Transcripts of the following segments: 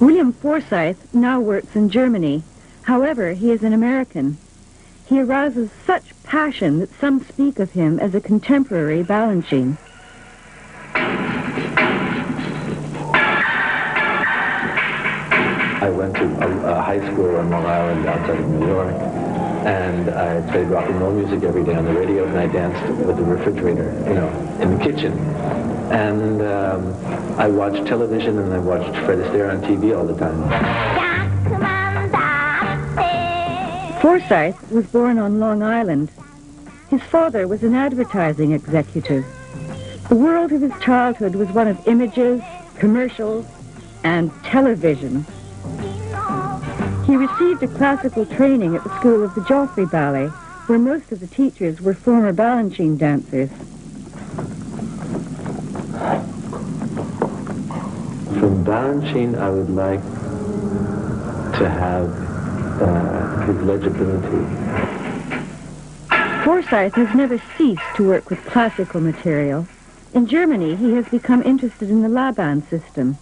William Forsythe now works in Germany. However, he is an American. He arouses such passion that some speak of him as a contemporary Balanchine. I went to a high school on Long Island outside of New York, and I played rock and roll music every day on the radio, and I danced with the refrigerator, you know, in the kitchen. And I watched television, and I watched Fred Astaire on TV all the time. Forsythe was born on Long Island. His father was an advertising executive. The world of his childhood was one of images, commercials, and television. He received a classical training at the school of the Joffrey Ballet, where most of the teachers were former Balanchine dancers. From Balanchine, I would like to have his legibility. Forsythe has never ceased to work with classical material. In Germany, he has become interested in the Laban system.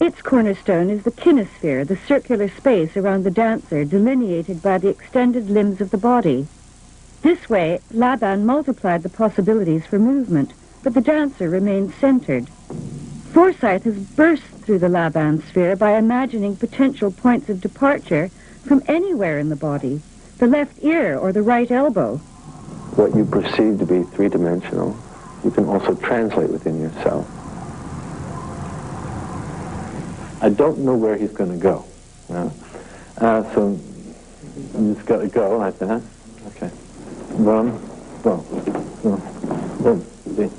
Its cornerstone is the kinesphere, the circular space around the dancer delineated by the extended limbs of the body. This way, Laban multiplied the possibilities for movement, but the dancer remained centered. Forsythe has burst through the Laban sphere by imagining potential points of departure from anywhere in the body, the left ear or the right elbow. What you perceive to be three-dimensional, you can also translate within yourself. I don't know where he's going to go. So you just got to go like that. Okay. One, go. One, two.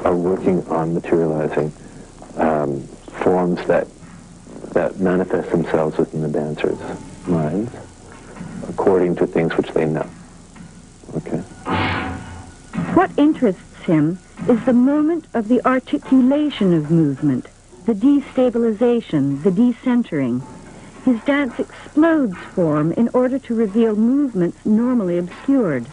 Are working on materializing forms that manifest themselves within the dancers' minds according to things which they know. Okay. What interests him is the moment of the articulation of movement, the destabilization, the decentering. His dance explodes form in order to reveal movements normally obscured.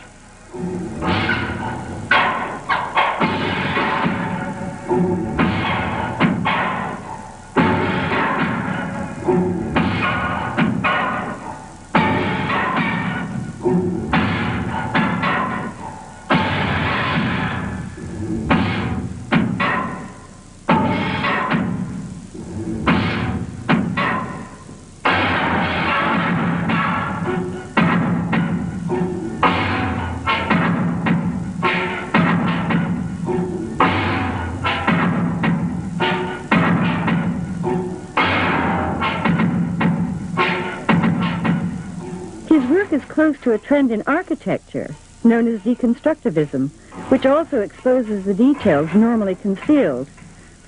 Is close to a trend in architecture known as deconstructivism, which also exposes the details normally concealed.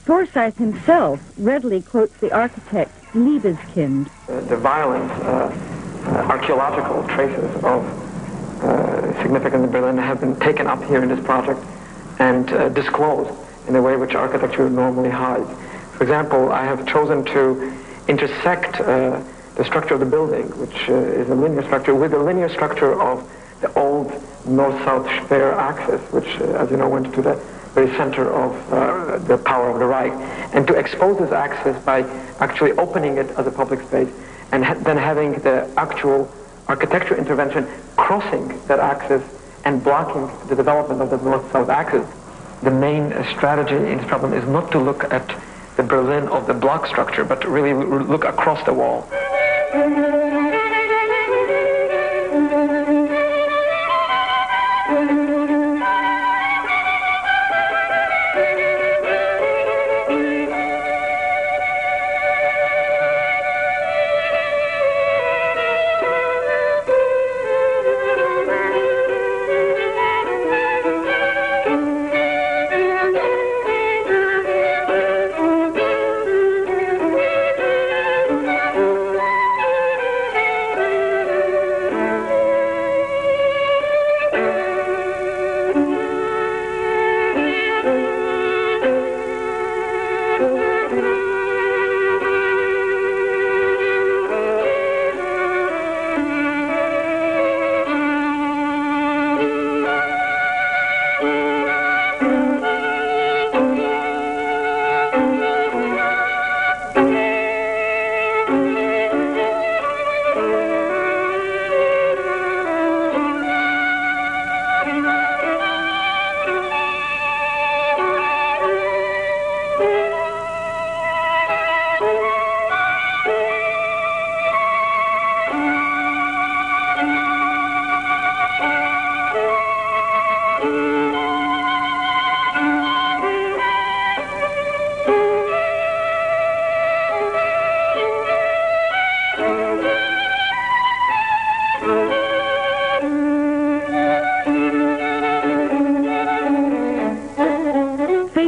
Forsythe himself readily quotes the architect Liebeskind. The violent archaeological traces of significance in Berlin have been taken up here in this project and disclosed in a way which architecture normally hides. For example, I have chosen to intersect the structure of the building, which is a linear structure, with the linear structure of the old north-south Speer axis, which, as you know, went to the very center of the power of the Reich, and to expose this axis by actually opening it as a public space, and then having the actual architecture intervention crossing that axis and blocking the development of the north-south axis. The main strategy in this problem is not to look at the Berlin of the block structure, but to really look across the wall.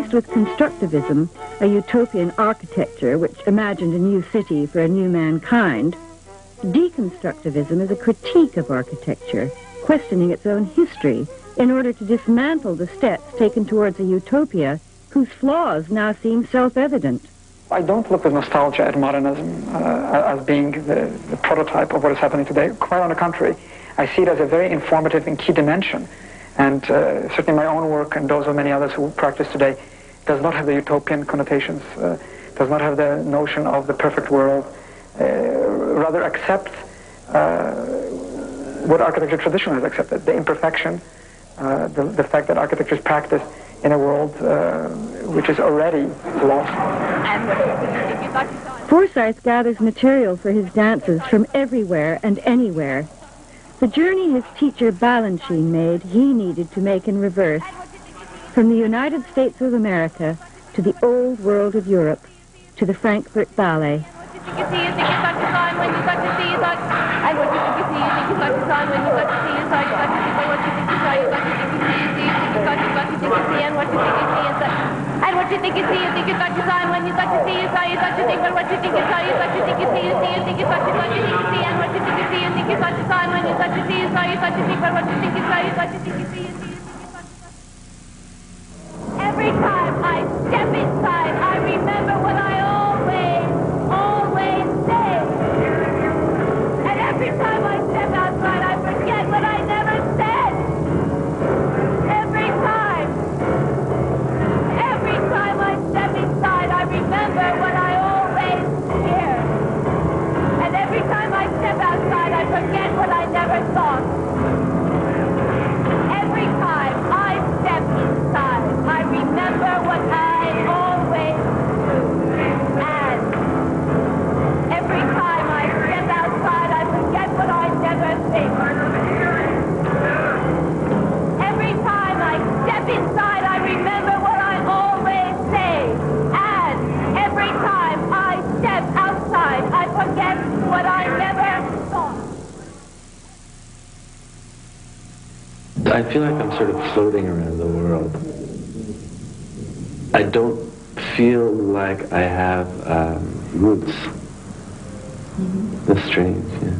Faced with constructivism, a utopian architecture which imagined a new city for a new mankind, deconstructivism is a critique of architecture, questioning its own history in order to dismantle the steps taken towards a utopia whose flaws now seem self-evident. I don't look with nostalgia at modernism as being the prototype of what is happening today. Quite on the contrary, I see it as a very informative and key dimension. And certainly my own work and those of many others who practice today does not have the utopian connotations, does not have the notion of the perfect world, rather accepts what architecture tradition has accepted, the imperfection, the fact that architecture is practiced in a world which is already lost. Forsythe gathers material for his dances from everywhere and anywhere. The journey his teacher Balanchine made, he needed to make in reverse. From the United States of America to the old world of Europe to the Frankfurt Ballet. And what you think you see, you think you got to sign. When you got to see, you saw, you got to think. But what you think you saw, you got to think you see, you see, you think you got to sign, you think you see. And what you think you see, you think you got to sign. When you got to see, you saw, you got to think. But what you think you saw, you got to think you see, you see, you think you got to sign. Every time I step inside, I remember what I always say. And every time I step outside, I forget what I never said. Every time I step inside, I remember what I always hear. And every time I step outside, I forget what I never thought. Every time I step inside, I remember what I always do. And every time I step outside, I forget what I never think. Every time I step inside, I remember what I always say. And every time I step outside, I forget what I never thought. I feel like I'm sort of floating around the world. I don't feel like I have roots. That's strange, yeah.